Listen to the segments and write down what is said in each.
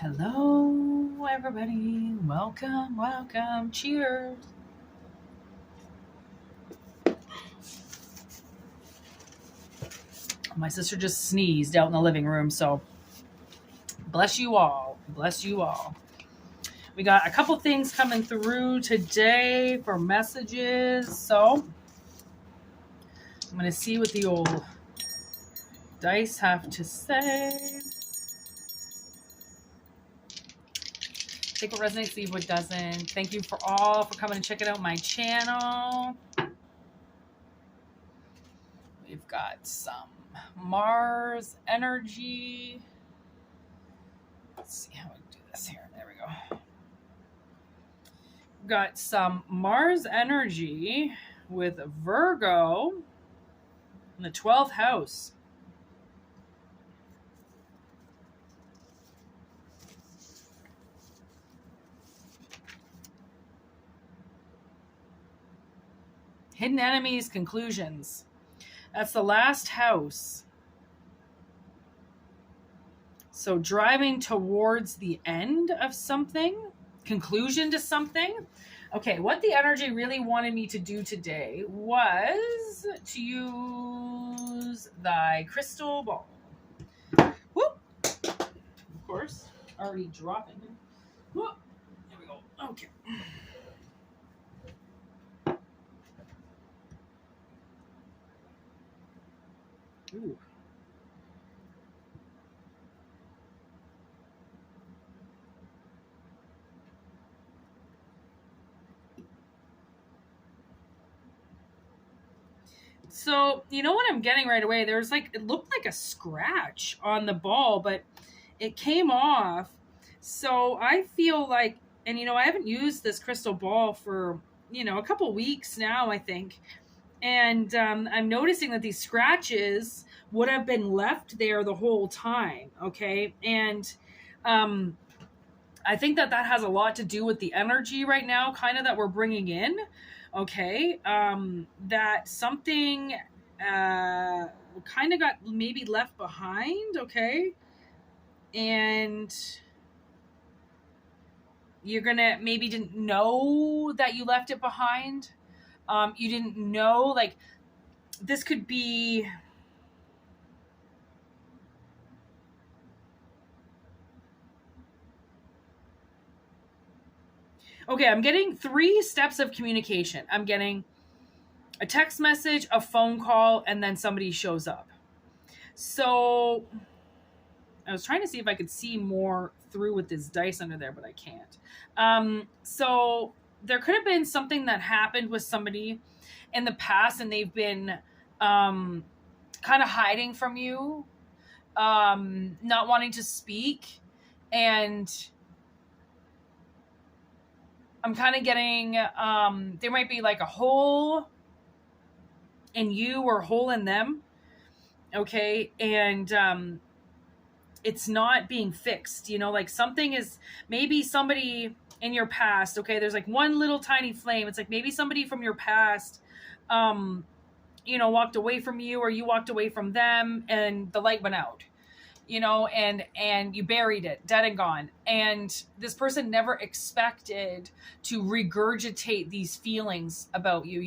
Hello, everybody. Welcome, welcome. Cheers. My sister just sneezed out in the living room, so bless you all. Bless you all. We got a couple things coming through today for messages, so I'm going to see what the old dice have to say. Take what resonates, leave what doesn't. Thank you for all for coming and checking out my channel. We've got some Mars energy. Let's see how we do this here. There we go. We've got some Mars energy with Virgo in the 12th house. Hidden enemies, conclusions. That's the last house. So driving towards the end of something, conclusion to something. Okay, what the energy really wanted me to do today was to use thy crystal ball. Whoop! Of course, already dropping. Whoop! There we go. Okay. Ooh. So, you know what I'm getting right away? There's it looked like a scratch on the ball, but it came off. So I feel like, and I haven't used this crystal ball for, a couple weeks now, I think. And I'm noticing that these scratches would have been left there the whole time. Okay. And I think that has a lot to do with the energy right now, kind of that we're bringing in. Okay. That something kind of got maybe left behind. Okay. And you're going to maybe didn't know that you left it behind. You didn't know, this could be, okay, I'm getting 3 steps of communication. I'm getting a text message, a phone call, and then somebody shows up. So I was trying to see if I could see more through with this dice under there, but I can't. So there could have been something that happened with somebody in the past, and they've been kind of hiding from you, not wanting to speak, and I'm kind of getting there might be like a hole in you or a hole in them. Okay. And it's not being fixed, something is, maybe somebody in your past. Okay. There's one little tiny flame. It's maybe somebody from your past, walked away from you, or you walked away from them, and the light went out, and you buried it, dead and gone. And this person never expected to regurgitate these feelings about you.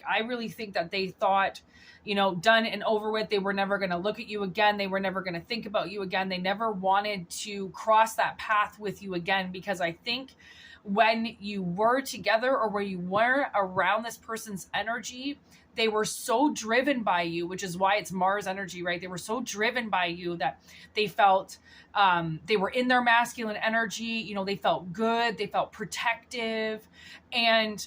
I really think that they thought, done and over with. They were never going to look at you again. They were never going to think about you again. They never wanted to cross that path with you again, because I think when you were together, or when you were around this person's energy, they were so driven by you, which is why it's Mars energy, right? They were so driven by you that they felt they were in their masculine energy. They felt good. They felt protective. And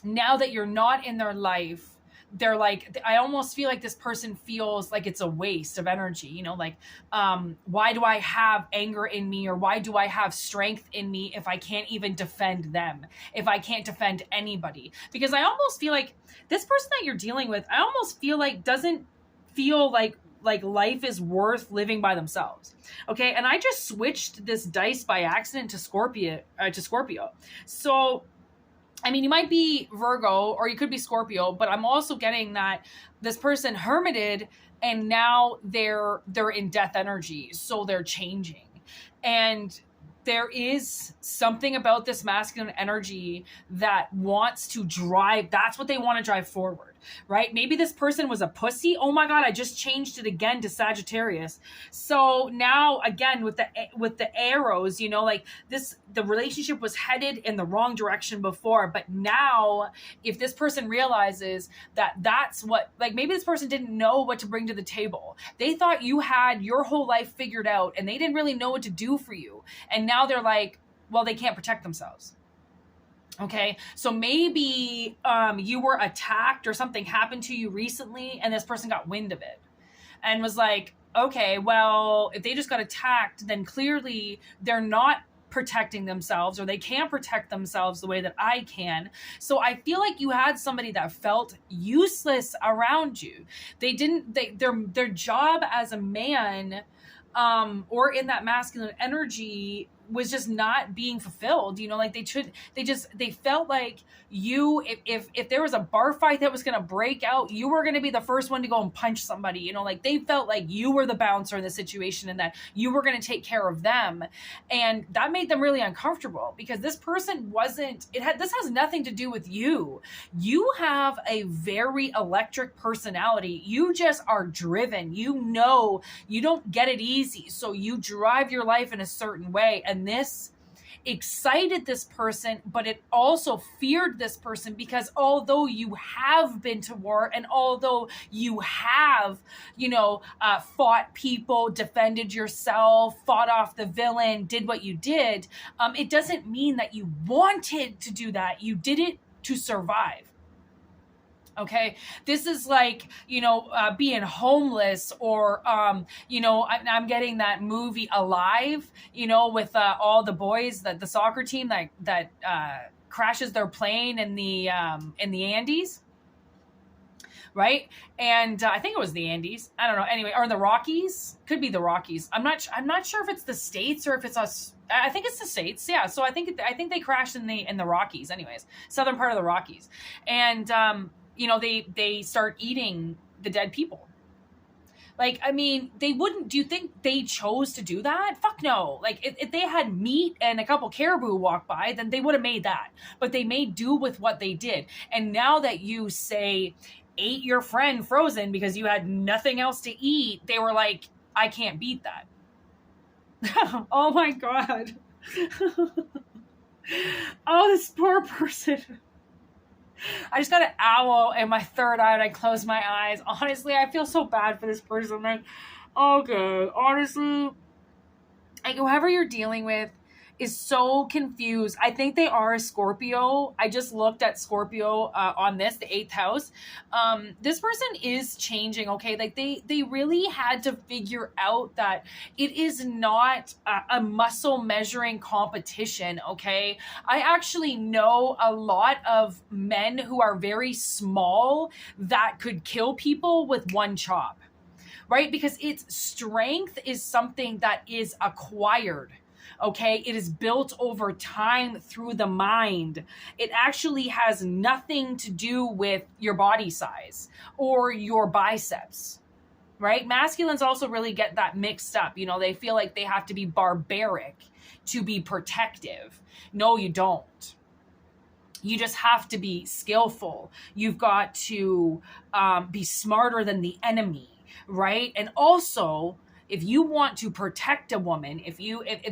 now that you're not in their life, they're I almost feel like this person feels like it's a waste of energy. Why do I have anger in me, or why do I have strength in me if I can't even defend them, if I can't defend anybody? Because I almost feel like this person that you're dealing with, I almost feel like doesn't feel like life is worth living by themselves. Okay. And I just switched this dice by accident to Scorpio. So you might be Virgo, or you could be Scorpio, but I'm also getting that this person hermited, and now they're in death energy. So they're changing. And there is something about this masculine energy that wants to drive. That's what they want to drive forward, right? Maybe this person was a pussy. Oh my God, I just changed it again to Sagittarius. So now again with the arrows, you know, like the relationship was headed in the wrong direction before, but now if this person realizes that that's what, like, maybe this person didn't know what to bring to the table. They thought you had your whole life figured out and they didn't really know what to do for you. And now they're like, well, they can't protect themselves. Okay, so maybe you were attacked or something happened to you recently and this person got wind of it and was like, okay, well, if they just got attacked, then clearly they're not protecting themselves, or they can't protect themselves the way that I can. So I feel like you had somebody that felt useless around you. Their job as a man or in that masculine energy was just not being fulfilled. You know, like they felt like you, if there was a bar fight that was going to break out, you were going to be the first one to go and punch somebody. You know, like they felt like you were the bouncer in the situation and that you were going to take care of them. And that made them really uncomfortable because this person this has nothing to do with you. You have a very electric personality. You just are driven. You know, you don't get it easy. So you drive your life in a certain way. And this excited this person, but it also feared this person because although you have been to war and although you have, you know, fought people, defended yourself, fought off the villain, did what you did, it doesn't mean that you wanted to do that. You did it to survive. Okay, this is like, you know, being homeless or, you know, I'm getting that movie Alive, you know, with all the boys, the soccer team that crashes their plane in the Andes, right? And I think it was the Andes. I don't know. Anyway, or the Rockies. Could be the Rockies. I'm not sure if it's the States or if it's us. I think it's the States. Yeah. So I think they crashed in the Rockies. Anyways, southern part of the Rockies, and you know, they start eating the dead people. Like, I mean, they wouldn't, do you think they chose to do that? Fuck no. Like, if they had meat and a couple caribou walk by, then they would have made that. But they made do with what they did. And now that you say, ate your friend frozen because you had nothing else to eat, they were like, I can't beat that. Oh my God. Oh, this poor person. I just got an owl in my third eye and I closed my eyes. Honestly, I feel so bad for this person. Like, okay, honestly, like whoever you're dealing with is so confused. I think they are a Scorpio. I just looked at Scorpio on the 8th house. This person is changing, okay? Like they really had to figure out that it is not a muscle measuring competition, okay? I actually know a lot of men who are very small that could kill people with one chop, right? Because its strength is something that is acquired. Okay, it is built over time through the mind. It actually has nothing to do with your body size or your biceps, right? Masculines also really get that mixed up. You know, they feel like they have to be barbaric to be protective. No, you don't. You just have to be skillful. You've got to be smarter than the enemy, right? And also, if you want to protect a woman, if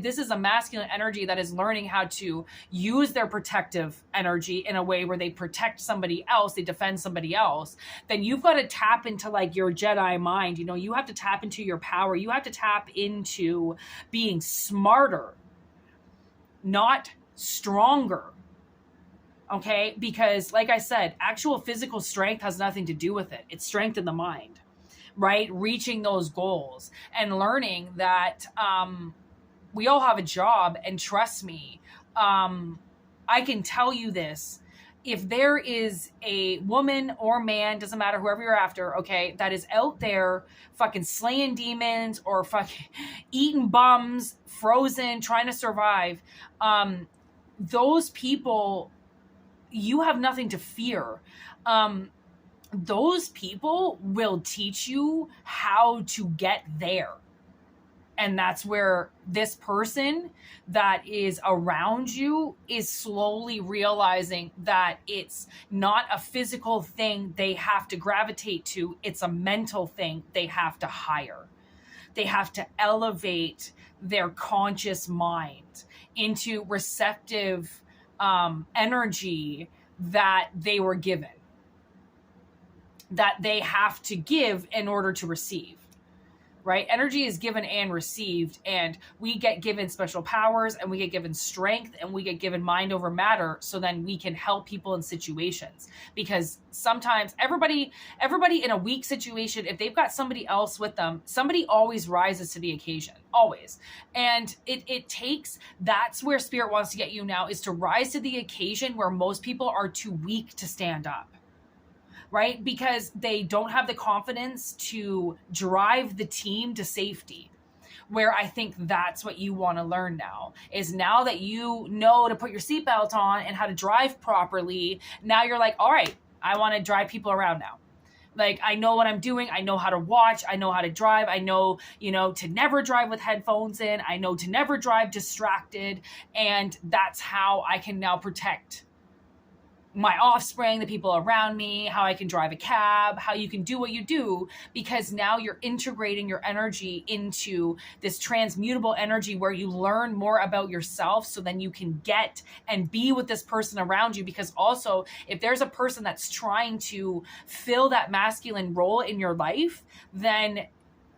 this is a masculine energy that is learning how to use their protective energy in a way where they protect somebody else, they defend somebody else, then you've got to tap into like your Jedi mind. You know, you have to tap into your power. You have to tap into being smarter, not stronger. Okay? Because like I said, actual physical strength has nothing to do with it. It's strength in the mind. Right? Reaching those goals and learning that we all have a job. And trust me, I can tell you this. If there is a woman or man, doesn't matter, whoever you're after, okay, that is out there fucking slaying demons or fucking eating bums, frozen, trying to survive, those people, you have nothing to fear. Those people will teach you how to get there. And that's where this person that is around you is slowly realizing that it's not a physical thing they have to gravitate to. It's a mental thing they have to hire. They have to elevate their conscious mind into receptive energy that they were given, that they have to give in order to receive. Right? Energy is given and received, and we get given special powers, and we get given strength, and we get given mind over matter, so then we can help people in situations. Because sometimes everybody in a weak situation, if they've got somebody else with them, somebody always rises to the occasion, always. And it takes, that's where spirit wants to get you now, is to rise to the occasion where most people are too weak to stand up. Right? Because they don't have the confidence to drive the team to safety. Where I think that's what you want to learn now, is now that you know to put your seatbelt on and how to drive properly, now you're like, all right, I want to drive people around now. Like, I know what I'm doing. I know how to watch. I know how to drive. I know, to never drive with headphones in. I know to never drive distracted. And that's how I can now protect my offspring, the people around me, how I can drive a cab, how you can do what you do, because now you're integrating your energy into this transmutable energy where you learn more about yourself, so then you can get and be with this person around you. Because also, if there's a person that's trying to fill that masculine role in your life, then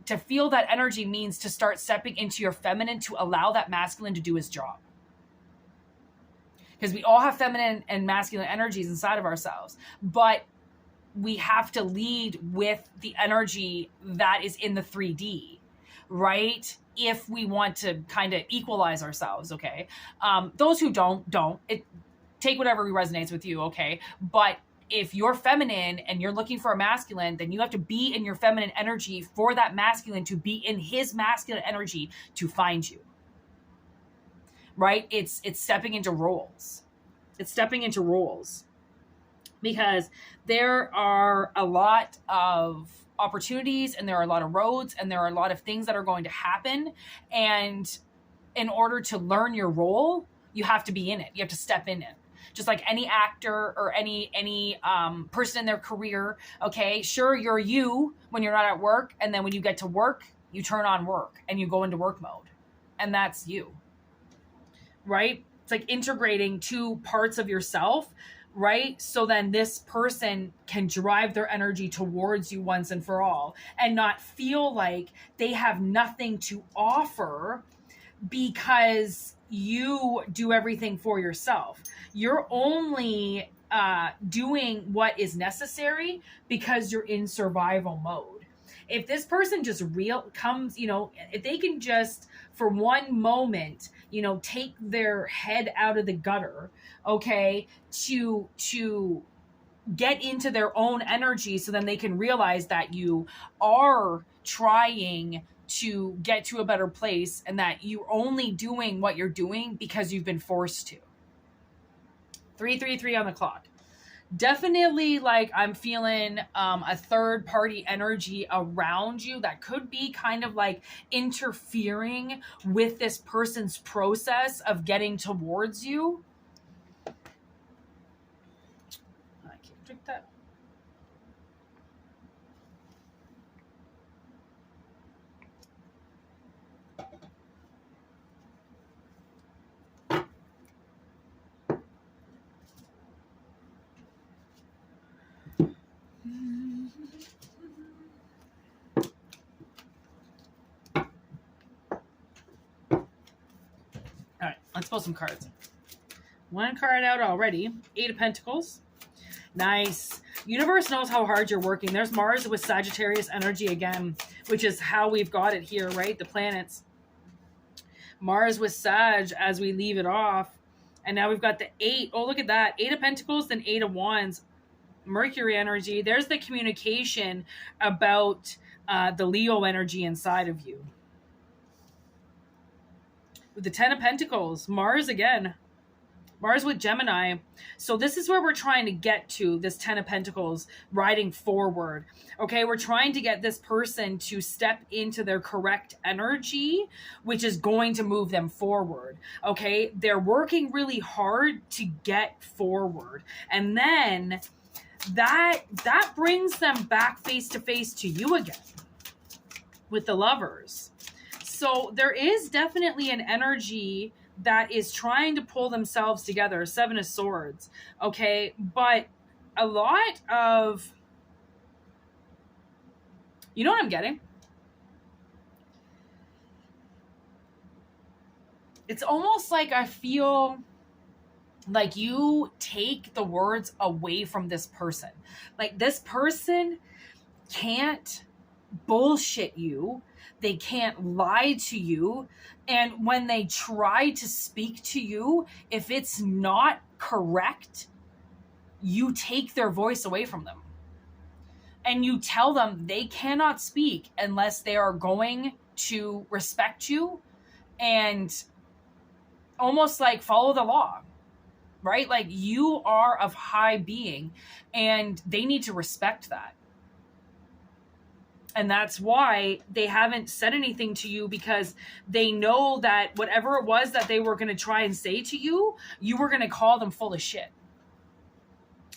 to feel that energy means to start stepping into your feminine to allow that masculine to do his job. Because we all have feminine and masculine energies inside of ourselves, but we have to lead with the energy that is in the 3D, right? If we want to kind of equalize ourselves, okay? Those who don't. Take whatever resonates with you, okay? But if you're feminine and you're looking for a masculine, then you have to be in your feminine energy for that masculine to be in his masculine energy to find you. Right? It's stepping into roles. It's stepping into roles, because there are a lot of opportunities, and there are a lot of roads, and there are a lot of things that are going to happen. And in order to learn your role, you have to be in it. You have to step in it. Just like any actor or any person in their career. Okay, sure, you're you when you're not at work, and then when you get to work, you turn on work and you go into work mode, and that's you. Right? It's like integrating two parts of yourself, right? So then this person can drive their energy towards you once and for all, and not feel like they have nothing to offer because you do everything for yourself. You're only doing what is necessary because you're in survival mode. If this person just comes, if they can just for one moment, take their head out of the gutter, okay, to get into their own energy, so then they can realize that you are trying to get to a better place, and that you're only doing what you're doing because you've been forced to. 333 on the clock. Definitely, like, I'm feeling a third party energy around you that could be kind of like interfering with this person's process of getting towards you. I can't drink that. All right, let's pull some cards. One card out already. 8 of Pentacles. Nice. Universe knows how hard you're working. There's Mars with Sagittarius energy again, which is how we've got it here, right? The planets. Mars with Sag as we leave it off. And now we've got the 8. Oh, look at that. 8 of Pentacles, then 8 of Wands. Mercury energy. There's the communication about the Leo energy inside of you. With the 10 of Pentacles, Mars again. Mars with Gemini. So this is where we're trying to get to, this 10 of Pentacles riding forward. Okay, we're trying to get this person to step into their correct energy, which is going to move them forward. Okay, they're working really hard to get forward. And then that brings them back face to face to you again with the Lovers. So there is definitely an energy that is trying to pull themselves together. 7 of Swords. Okay. But a lot of, you know what I'm getting? It's almost like I feel like you take the words away from this person. Like this person can't bullshit you. They can't lie to you. And when they try to speak to you, if it's not correct, you take their voice away from them. And you tell them they cannot speak unless they are going to respect you and almost like follow the law, right? Like you are of high being and they need to respect that. And that's why they haven't said anything to you, because they know that whatever it was that they were going to try and say to you, you were going to call them full of shit.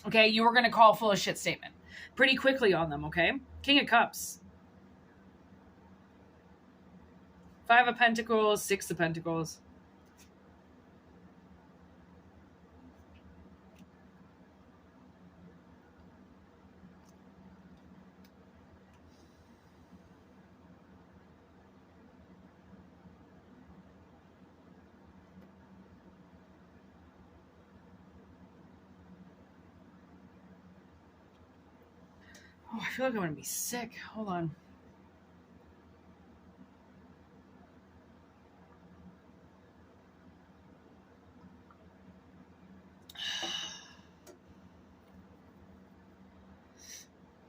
Okay, you were going to call full of shit statement pretty quickly on them, okay? King of Cups. 5 of Pentacles, 6 of Pentacles. Oh, I feel like I'm going to be sick. Hold on.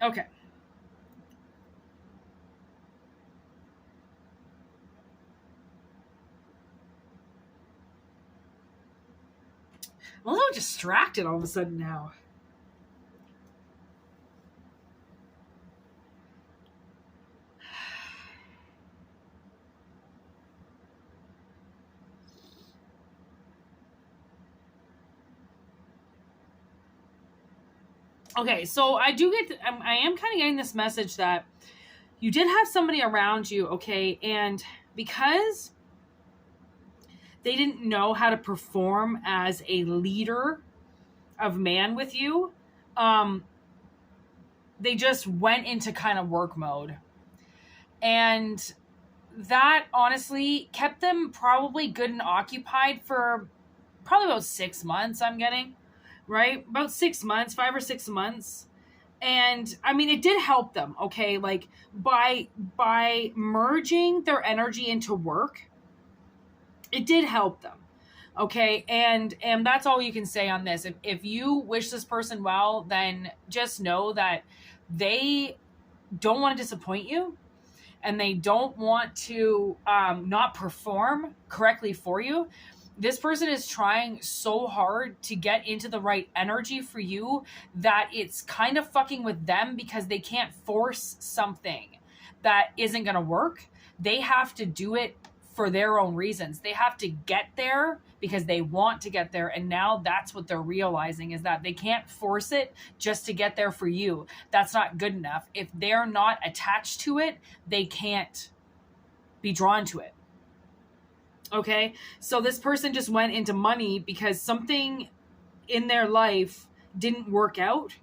Okay. I'm a little distracted all of a sudden now. Okay, so I am kind of getting this message that you did have somebody around you, okay, and because they didn't know how to perform as a leader of man with you, they just went into kind of work mode. And that honestly kept them probably good and occupied for probably about 6 months, I'm getting. Right? About 6 months, 5 or 6 months. And I mean, it did help them, okay? Like by merging their energy into work, it did help them. Okay? And that's all you can say on this. If you wish this person well, then just know that they don't want to disappoint you and they don't want to not perform correctly for you. This person is trying so hard to get into the right energy for you that it's kind of fucking with them, because they can't force something that isn't going to work. They have to do it for their own reasons. They have to get there because they want to get there. And now that's what they're realizing, is that they can't force it just to get there for you. That's not good enough. If they're not attached to it, they can't be drawn to it. Okay, so this person just went into money because something in their life didn't work out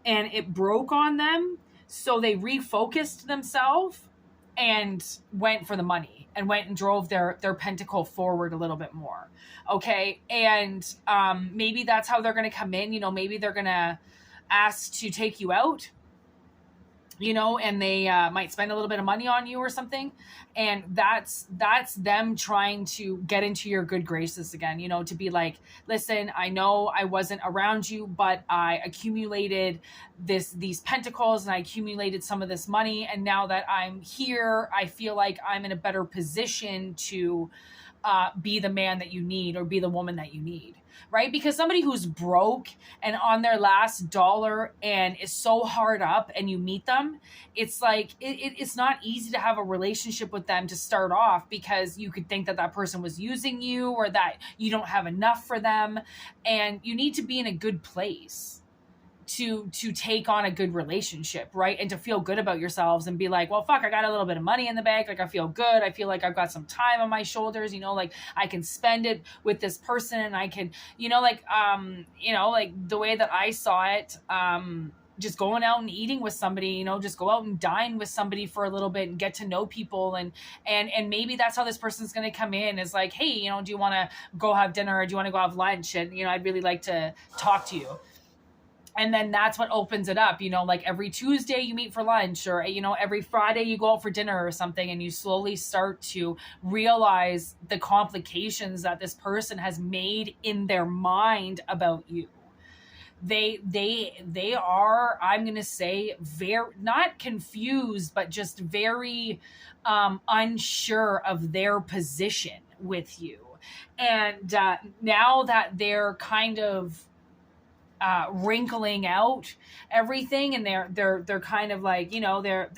and it broke on them. So they refocused themselves and went for the money and went and drove their pentacle forward a little bit more. Okay, and maybe that's how they're going to come in. You know, maybe they're going to ask to take you out, you know, and they might spend a little bit of money on you or something. And that's them trying to get into your good graces again, you know, to be like, listen, I know I wasn't around you, but I accumulated these pentacles and I accumulated some of this money. And now that I'm here, I feel like I'm in a better position to be the man that you need or be the woman that you need. right? Because somebody who's broke and on their last dollar and is so hard up and you meet them, it's like, it's not easy to have a relationship with them to start off, because you could think that that person was using you or that you don't have enough for them. And you need to be in a good place to take on a good relationship, right? And to feel good about yourselves and be like, well, fuck, I got a little bit of money in the bank. Like, I feel good. I feel like I've got some time on my shoulders, you know, like I can spend it with this person, and I can, you know, like the way that I saw it, just going out and eating with somebody, you know, just go out and dine with somebody for a little bit and get to know people. And maybe that's how this person's going to come in, is like, hey, you know, do you want to go have dinner, or do you want to go have lunch? And, you know, I'd really like to talk to you. And then that's what opens it up, you know, like every Tuesday you meet for lunch, or, you know, every Friday you go out for dinner or something, and you slowly start to realize the complications that this person has made in their mind about you. They are, I'm going to say, very, not confused, but just very unsure of their position with you. And now that they're kind of wrinkling out everything, and they're kind of like, you know, they're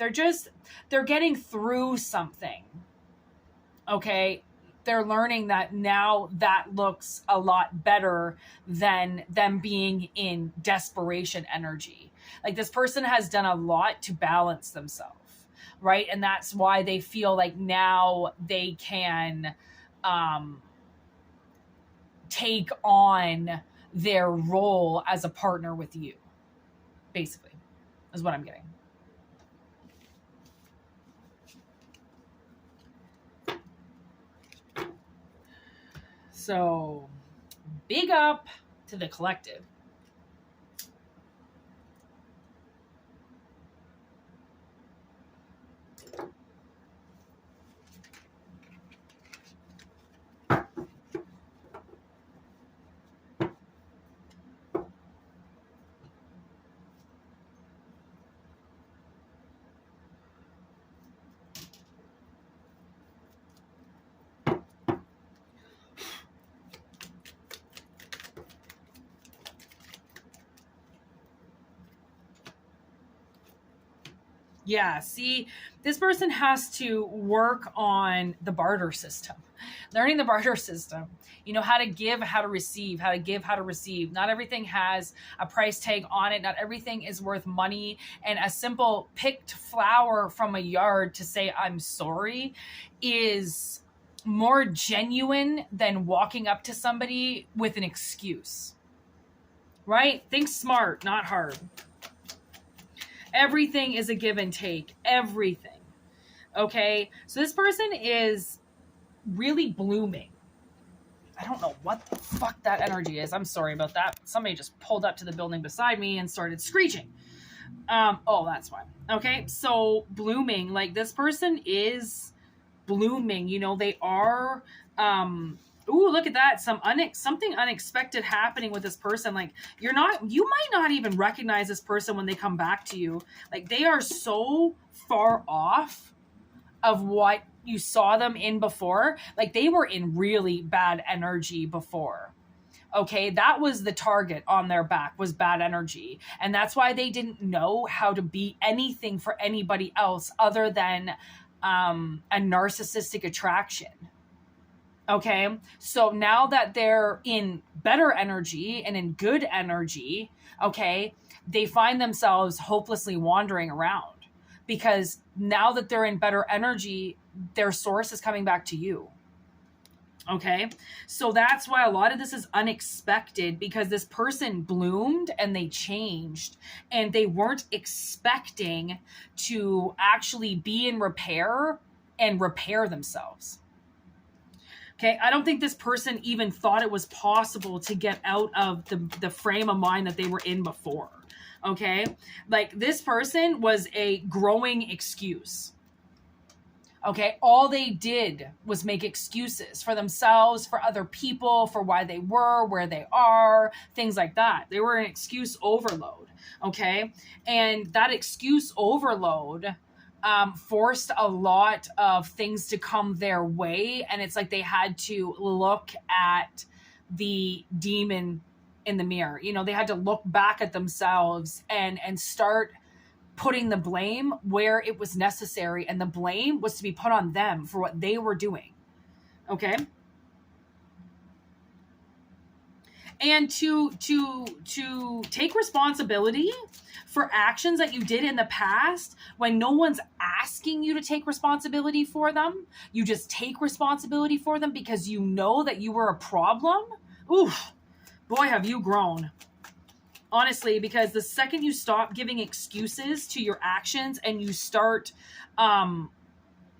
getting through something. Okay. They're learning that now that looks a lot better than them being in desperation energy. Like, this person has done a lot to balance themselves, right? And that's why they feel like now they can take on their role as a partner with you, basically, is what I'm getting. So, big up to the collective. Yeah, see, this person has to work on the barter system, learning the barter system, you know, how to give, how to receive, how to give, how to receive. Not everything has a price tag on it. Not everything is worth money. And a simple picked flower from a yard to say, I'm sorry, is more genuine than walking up to somebody with an excuse, right? Think smart, not hard. Everything is a give and take. Everything. Okay? So this person is really blooming. I don't know what the fuck that energy is. I'm sorry about that. Somebody just pulled up to the building beside me and started screeching. Oh, that's why. Okay? So blooming. Like, this person is blooming. You know, they are... Ooh, look at that. Something unexpected happening with this person. Like, you might not even recognize this person when they come back to you. Like, they are so far off of what you saw them in before. Like, they were in really bad energy before. Okay, that was the target on their back, was bad energy. And that's why they didn't know how to be anything for anybody else other than a narcissistic attraction. Okay, so now that they're in better energy and in good energy, okay, they find themselves hopelessly wandering around, because now that they're in better energy, their source is coming back to you. Okay, so that's why a lot of this is unexpected, because this person bloomed and they changed, and they weren't expecting to actually be in repair and repair themselves. Okay, I don't think this person even thought it was possible to get out of the frame of mind that they were in before. Okay, like, this person was a growing excuse. Okay, all they did was make excuses for themselves, for other people, for why they were, where they are, things like that. They were an excuse overload. Okay, and that excuse overload forced a lot of things to come their way. And it's like they had to look at the demon in the mirror. You know, they had to look back at themselves and start putting the blame where it was necessary. And the blame was to be put on them for what they were doing. Okay. And to take responsibility for actions that you did in the past when no one's asking you to take responsibility for them. You just take responsibility for them because you know that you were a problem. Oof, boy, have you grown. Honestly, because the second you stop giving excuses to your actions and you start,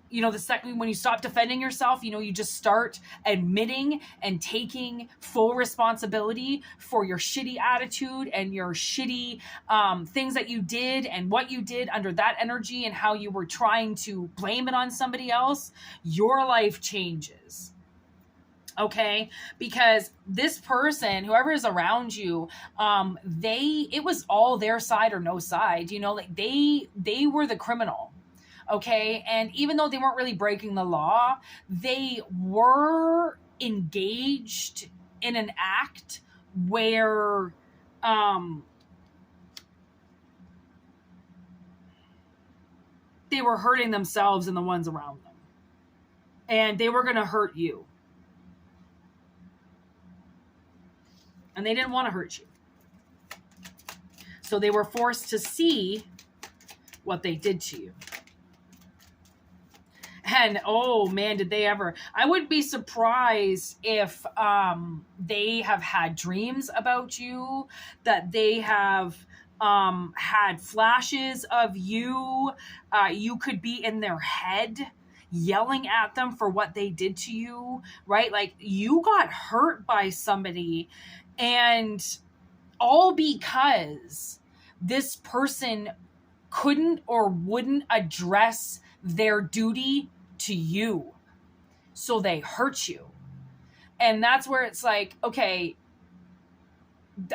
you know, the second when you stop defending yourself, you know, you just start admitting and taking full responsibility for your shitty attitude and your shitty things that you did and what you did under that energy and how you were trying to blame it on somebody else, your life changes. Okay, because this person, whoever is around you, it was all their side or no side, you know, like they were the criminal. Okay. And even though they weren't really breaking the law, they were engaged in an act where, they were hurting themselves and the ones around them, and they were going to hurt you. And they didn't want to hurt you. So they were forced to see what they did to you. And oh man, did they ever. I would be surprised if they have had dreams about you, that they have had flashes of you. You could be in their head yelling at them for what they did to you, right? Like you got hurt by somebody, and all because this person couldn't or wouldn't address their duty to you. So they hurt you. And that's where it's like, okay,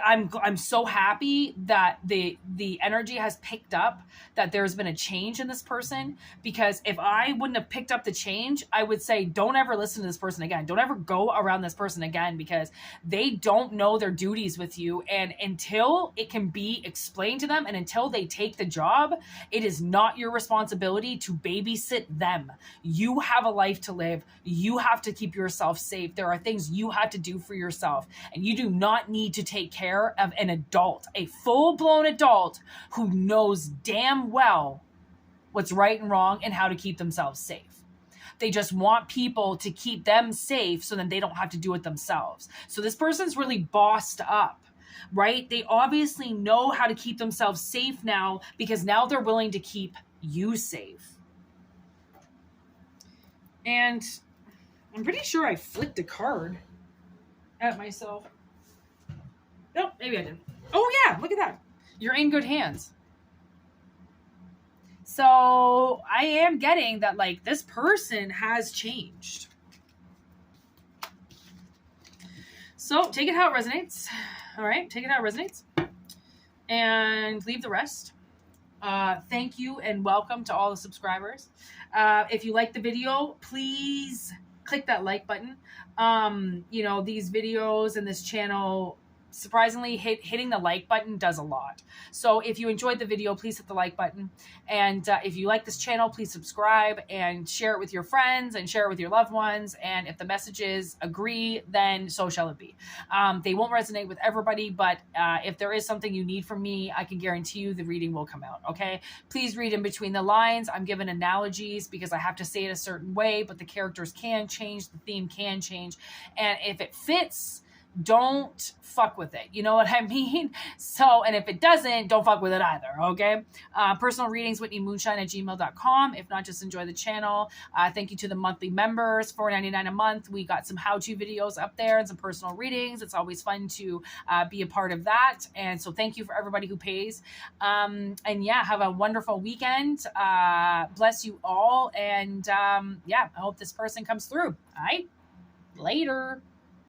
I'm so happy that the energy has picked up, that there's been a change in this person, because if I wouldn't have picked up the change, I would say, don't ever listen to this person again. Don't ever go around this person again, because they don't know their duties with you. And until it can be explained to them and until they take the job, it is not your responsibility to babysit them. You have a life to live. You have to keep yourself safe. There are things you have to do for yourself, and you do not need to take care of an adult, a full-blown adult who knows damn well what's right and wrong and how to keep themselves safe. They just want people to keep them safe so then they don't have to do it themselves. So this person's really bossed up, right? They obviously know how to keep themselves safe now, because now they're willing to keep you safe. And I'm pretty sure I flicked a card at myself. No, maybe I didn't. Oh yeah, look at that. You're in good hands. So I am getting that, like, this person has changed. So take it how it resonates. All right, take it how it resonates. And leave the rest. Thank you and welcome to all the subscribers. If you like the video, please click that like button. You know, these videos and this channel, surprisingly, hitting the like button does a lot. So if you enjoyed the video, please hit the like button. And if you like this channel, please subscribe and share it with your friends and share it with your loved ones. And if the messages agree, then so shall it be. They won't resonate with everybody, but if there is something you need from me, I can guarantee you the reading will come out. Okay, please read in between the lines. I'm giving analogies because I have to say it a certain way, but the characters can change, the theme can change, and if it fits, don't fuck with it. You know what I mean? So, and if it doesn't, don't fuck with it either. Okay. Personal readings, whitneymoonshine@gmail.com. If not, just enjoy the channel. Thank you to the monthly members, $4.99 a month. We got some how-to videos up there and some personal readings. It's always fun to be a part of that. And so thank you for everybody who pays. And yeah, have a wonderful weekend. Bless you all. And yeah, I hope this person comes through. All right. Later.